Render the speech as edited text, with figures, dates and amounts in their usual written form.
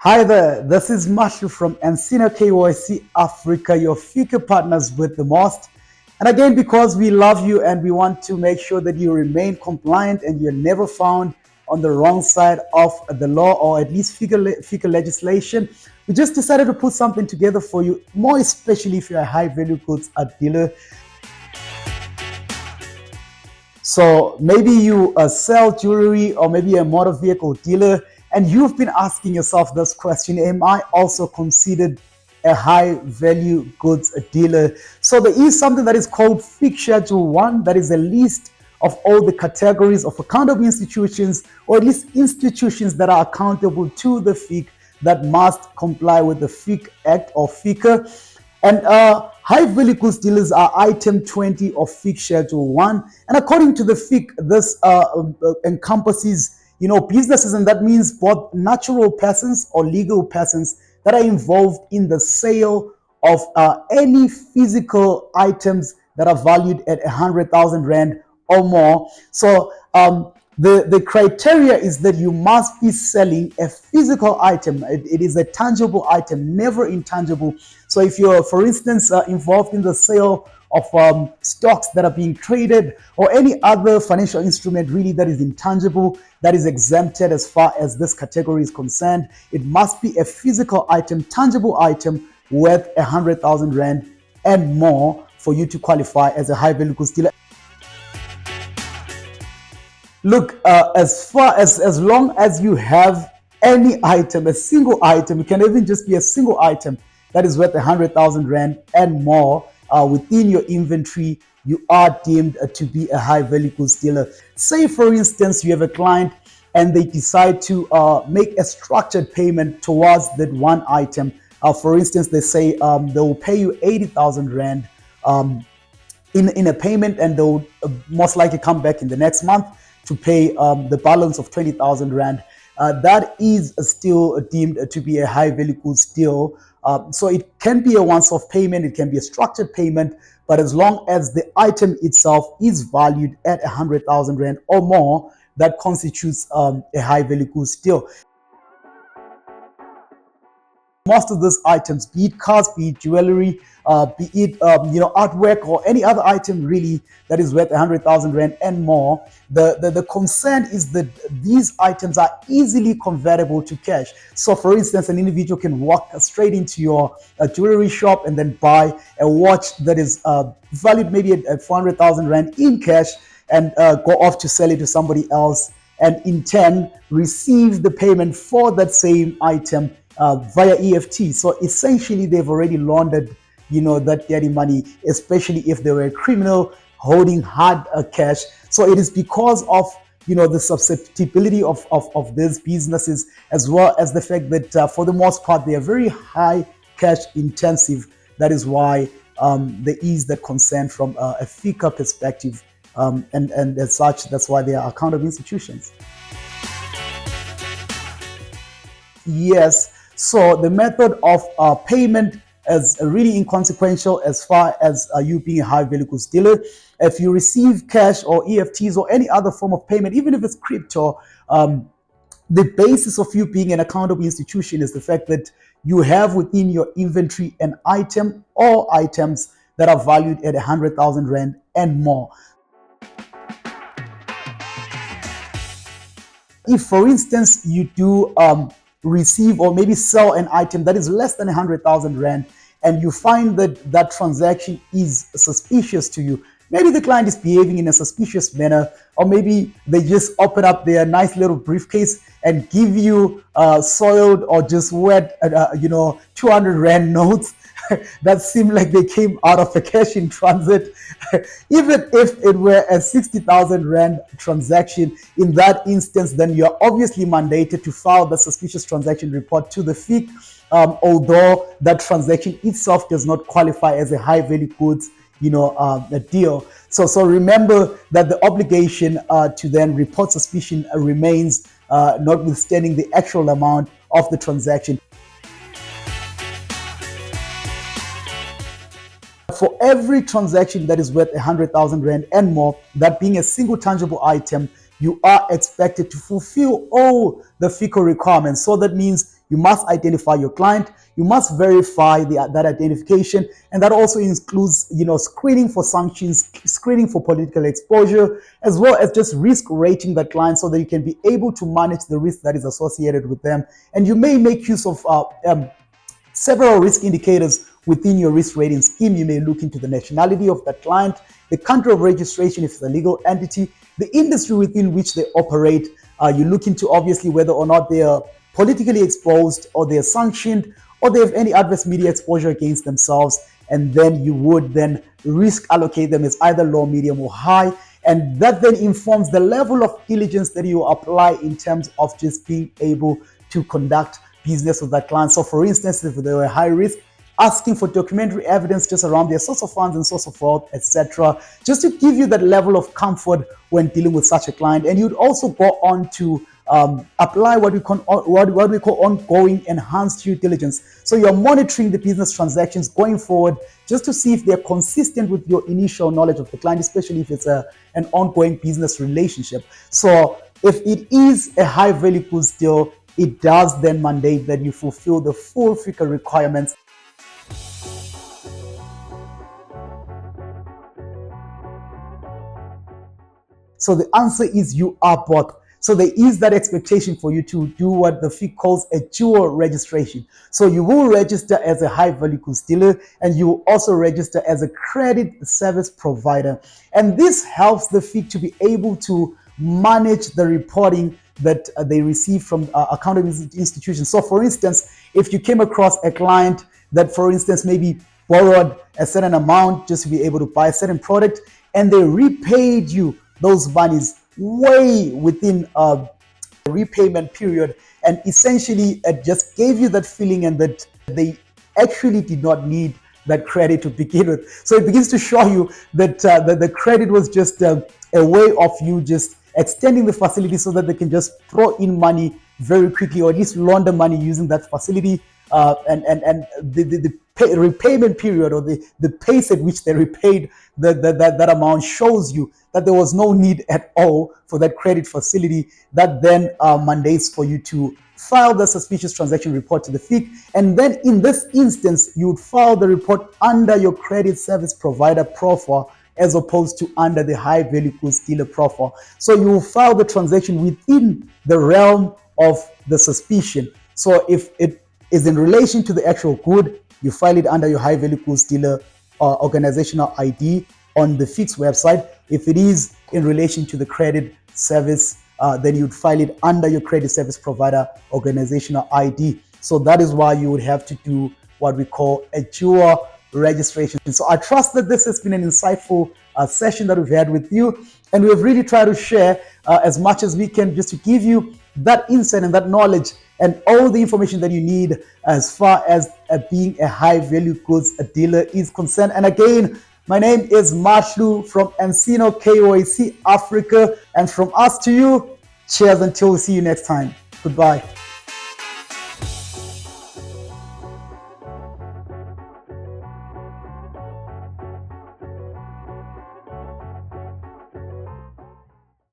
Hi there, this is Mahluleli from Encina KYC Africa, your FICA partners with the most. And again, because we love you and we want to make sure that you remain compliant and you're never found on the wrong side of the law, or at least FICA legislation, we just decided to put something together for you, more especially if you're a high value goods dealer. So maybe you sell jewelry, or maybe a motor vehicle dealer, and you've been asking yourself this question: am I also considered a high value goods dealer? So there is something that is called FIC Schedule 1, that is a list of all the categories of accountable institutions, or at least institutions that are accountable to the FIC, that must comply with the FIC Act or FICA. And high value goods dealers are item 20 of FIC Schedule 1. And according to the FIC, this encompasses businesses, and that means both natural persons or legal persons that are involved in the sale of any physical items that are valued at 100,000 Rand or more. So the criteria is that you must be selling a physical item. It is a tangible item, never intangible. So if you're, for instance, involved in the sale of stocks that are being traded, or any other financial instrument really that is intangible, that is exempted as far as this category is concerned, it must be a physical item, tangible item worth 100,000 Rand and more for you to qualify as a high value goods dealer. Look, as long as you have any item, a single item, it can even just be a single item that is worth 100,000 Rand and more within your inventory, you are deemed to be a high value goods dealer. Say, for instance, you have a client and they decide to make a structured payment towards that one item. For instance, they say they will pay you 80,000 Rand in a payment, and they'll most likely come back in the next month to pay the balance of 20,000 Rand. That is still deemed to be a high value goods deal. So it can be a once-off payment, it can be a structured payment, but as long as the item itself is valued at 100,000 Rand or more, that constitutes a high value goods deal. Most of those items, be it cars, be it jewelry, be it artwork, or any other item really that is worth 100,000 Rand and more, the concern is that these items are easily convertible to cash. So for instance, an individual can walk straight into your jewelry shop and then buy a watch that is valued maybe at 400,000 Rand in cash, and go off to sell it to somebody else, and in turn receive the payment for that same item via EFT. So essentially, they've already laundered, that dirty money, especially if they were a criminal holding hard cash. So it is because of the susceptibility of these businesses, as well as the fact that for the most part they are very high cash intensive. That is why there is that concern from a FICA perspective, and as such, that's why they are accountable institutions. Yes. So the method of payment is really inconsequential as far as you being a high value goods dealer. If you receive cash or EFTs or any other form of payment, even if it's crypto, the basis of you being an accountable institution is the fact that you have within your inventory an item or items that are valued at 100,000 Rand and more. If, for instance, you do receive or maybe sell an item that is less than 100,000 Rand, and you find that that transaction is suspicious to you, maybe the client is behaving in a suspicious manner, or maybe they just open up their nice little briefcase and give you soiled or just wet 200 Rand notes that seem like they came out of a cash in transit. Even if it were a 60,000 Rand transaction, in that instance, then you're obviously mandated to file the suspicious transaction report to the FIC, although that transaction itself does not qualify as a high value goods a deal. So remember that the obligation to then report suspicion remains, notwithstanding the actual amount of the transaction. For every transaction that is worth 100,000 Rand and more, that being a single tangible item, you are expected to fulfill all the FICA requirements. So that means You must identify your client. You must verify that identification, and that also includes, screening for sanctions, screening for political exposure, as well as just risk rating the client so that you can be able to manage the risk that is associated with them. And you may make use of several risk indicators within your risk rating scheme. You may look into the nationality of that client, the country of registration if it's a legal entity, the industry within which they operate. You look into obviously whether or not they are politically exposed, or they are sanctioned, or they have any adverse media exposure against themselves. And then you would then risk allocate them as either low, medium, or high. And that then informs the level of diligence that you apply in terms of just being able to conduct business with that client. So for instance, if they were high risk, asking for documentary evidence just around their source of funds and source of wealth, etc., just to give you that level of comfort when dealing with such a client. And you'd also go on to apply what we call ongoing enhanced due diligence. So you're monitoring the business transactions going forward just to see if they're consistent with your initial knowledge of the client, especially if it's an ongoing business relationship. So if it is a high value goods deal, it does then mandate that you fulfill the full FICA requirements. So the answer is you are both. So there is that expectation for you to do what the FIC calls a dual registration. So you will register as a high value goods dealer, and you will also register as a credit service provider. And this helps the FIC to be able to manage the reporting that they receive from accounting institutions. So for instance, if you came across a client that, for instance, maybe borrowed a certain amount just to be able to buy a certain product, and they repaid you those monies way within a repayment period, and essentially it just gave you that feeling and that they actually did not need that credit to begin with. So it begins to show you that the credit was just a way of you just extending the facility so that they can just throw in money very quickly, or at least launder money using that facility. And the repayment period, or the pace at which they repaid that amount, shows you that there was no need at all for that credit facility. That then mandates for you to file the suspicious transaction report to the FIC. And then in this instance, you would file the report under your credit service provider profile, as opposed to under the high value goods dealer profile. So you will file the transaction within the realm of the suspicion. So if it is in relation to the actual good, you file it under your high value goods dealer organizational ID on the FIC's website. If it is in relation to the credit service, then you'd file it under your credit service provider organizational ID. So that is why you would have to do what we call a dual registration. So I trust that this has been an insightful session that we've had with you, and we've really tried to share as much as we can just to give you that insight and that knowledge and all the information that you need as far as being a high value goods dealer is concerned. And again, my name is Mahlu from Encino KYC Africa, and from us to you, cheers until we see you next time. Goodbye.